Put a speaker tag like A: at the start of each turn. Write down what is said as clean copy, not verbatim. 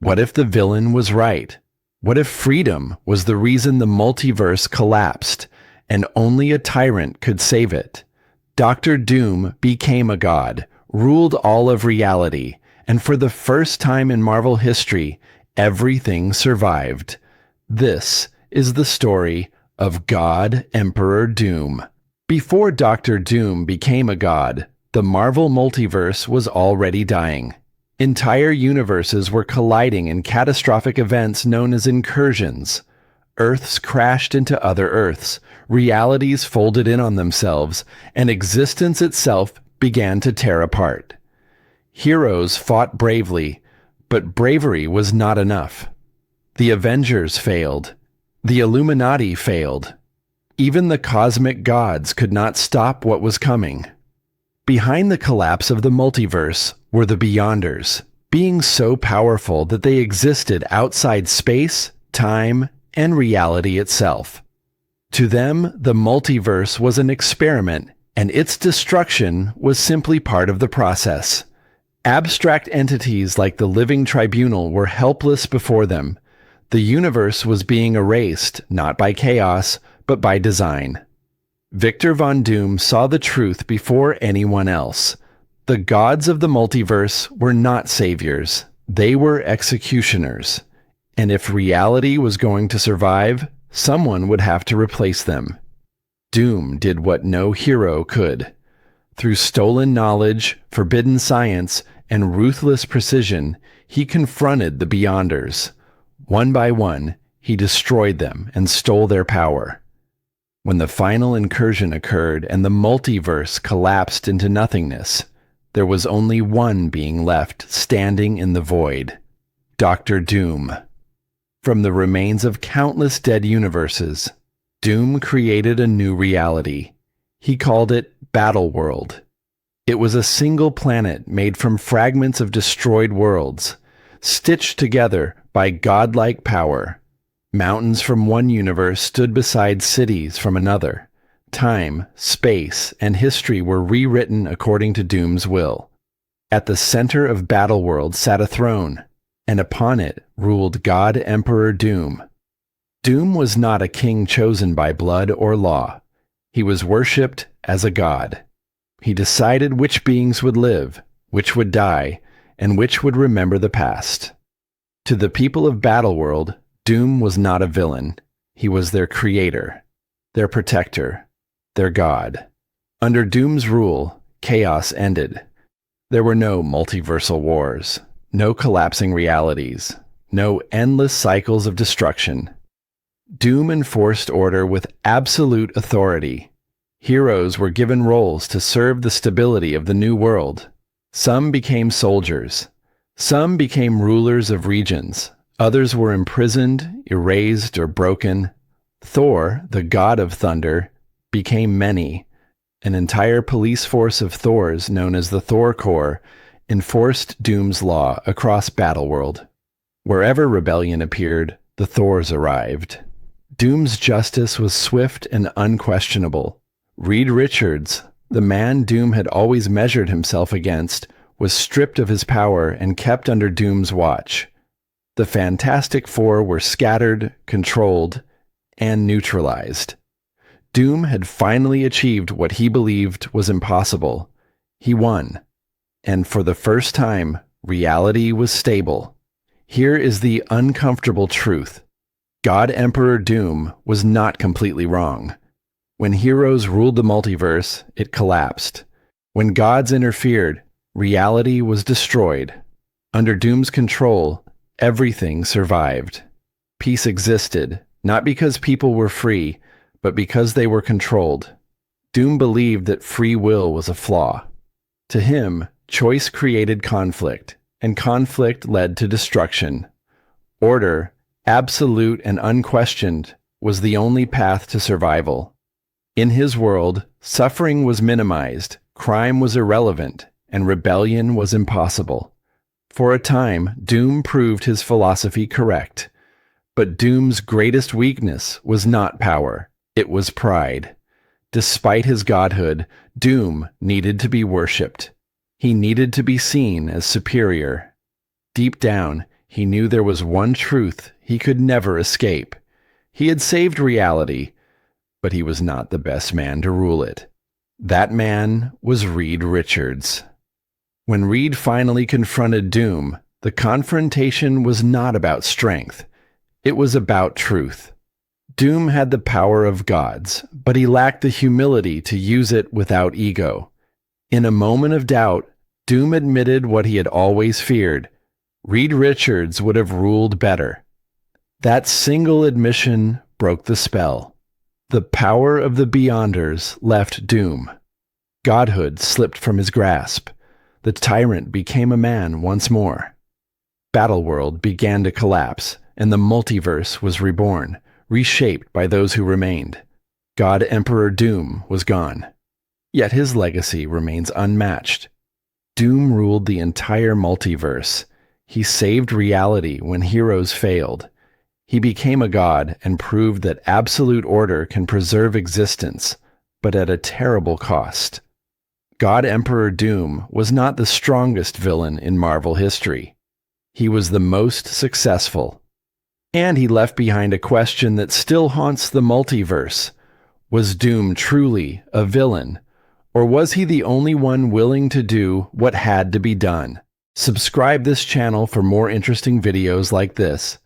A: What if the villain was right? What if freedom was the reason the multiverse collapsed, and only a tyrant could save it? Doctor Doom became a god, ruled all of reality, and for the first time in Marvel history, everything survived. This is the story of God Emperor Doom. Before Doctor Doom became a god, the Marvel multiverse was already dying. Entire universes were colliding in catastrophic events known as incursions. Earths crashed into other Earths, realities folded in on themselves, and existence itself began to tear apart. Heroes fought bravely, but bravery was not enough. The Avengers failed. The Illuminati failed. Even the cosmic gods could not stop what was coming. Behind the collapse of the multiverse were the Beyonders, beings so powerful that they existed outside space, time, and reality itself. To them, the multiverse was an experiment, and its destruction was simply part of the process. Abstract entities like the Living Tribunal were helpless before them. The universe was being erased, not by chaos, but by design. Victor Von Doom saw the truth before anyone else. The gods of the multiverse were not saviors. They were executioners. And if reality was going to survive, someone would have to replace them. Doom did what no hero could. Through stolen knowledge, forbidden science, and ruthless precision, he confronted the Beyonders. One by one, he destroyed them and stole their power. When the final incursion occurred and the multiverse collapsed into nothingness, there was only one being left standing in the void: Doctor Doom. From the remains of countless dead universes, Doom created a new reality. He called it Battleworld. It was a single planet made from fragments of destroyed worlds, stitched together by godlike power. Mountains from one universe stood beside cities from another. Time, space, and history were rewritten according to Doom's will. At the center of Battleworld sat a throne, and upon it ruled God Emperor Doom. Doom was not a king chosen by blood or law. He was worshipped as a god. He decided which beings would live, which would die, and which would remember the past. To the people of Battleworld, Doom was not a villain. He was their creator, their protector, their god. Under Doom's rule, chaos ended. There were no multiversal wars, no collapsing realities, no endless cycles of destruction. Doom enforced order with absolute authority. Heroes were given roles to serve the stability of the new world. Some became soldiers. Some became rulers of regions. Others were imprisoned, erased, or broken. Thor, the god of thunder, became many. An entire police force of Thors, known as the Thor Corps, enforced Doom's law across Battleworld. Wherever rebellion appeared, the Thors arrived. Doom's justice was swift and unquestionable. Reed Richards, the man Doom had always measured himself against, was stripped of his power and kept under Doom's watch. The Fantastic Four were scattered, controlled, and neutralized. Doom had finally achieved what he believed was impossible. He won. And for the first time, reality was stable. Here is the uncomfortable truth. God Emperor Doom was not completely wrong. When heroes ruled the multiverse, it collapsed. When gods interfered, reality was destroyed. Under Doom's control, everything survived. Peace existed, not because people were free, but because they were controlled. Doom believed that free will was a flaw. To him, choice created conflict, and conflict led to destruction. Order, absolute and unquestioned, was the only path to survival. In his world, suffering was minimized, crime was irrelevant, and rebellion was impossible. For a time, Doom proved his philosophy correct. But Doom's greatest weakness was not power, it was pride. Despite his godhood, Doom needed to be worshipped. He needed to be seen as superior. Deep down, He knew there was one truth he could never escape. He had saved reality, but he was not the best man to rule it. That man was Reed Richards. When Reed finally confronted Doom, the confrontation was not about strength. It was about truth. Doom had the power of gods, but he lacked the humility to use it without ego. In a moment of doubt, Doom admitted what he had always feared. Reed Richards would have ruled better. That single admission broke the spell. The power of the Beyonders left Doom. Godhood slipped from his grasp. The tyrant became a man once more. Battleworld began to collapse, and the multiverse was reborn, reshaped by those who remained. God Emperor Doom was gone. Yet his legacy remains unmatched. Doom ruled the entire multiverse. He saved reality when heroes failed. He became a god and proved that absolute order can preserve existence, but at a terrible cost. God Emperor Doom was not the strongest villain in Marvel history. He was the most successful. And he left behind a question that still haunts the multiverse. Was Doom truly a villain? Or was he the only one willing to do what had to be done? Subscribe this channel for more interesting videos like this.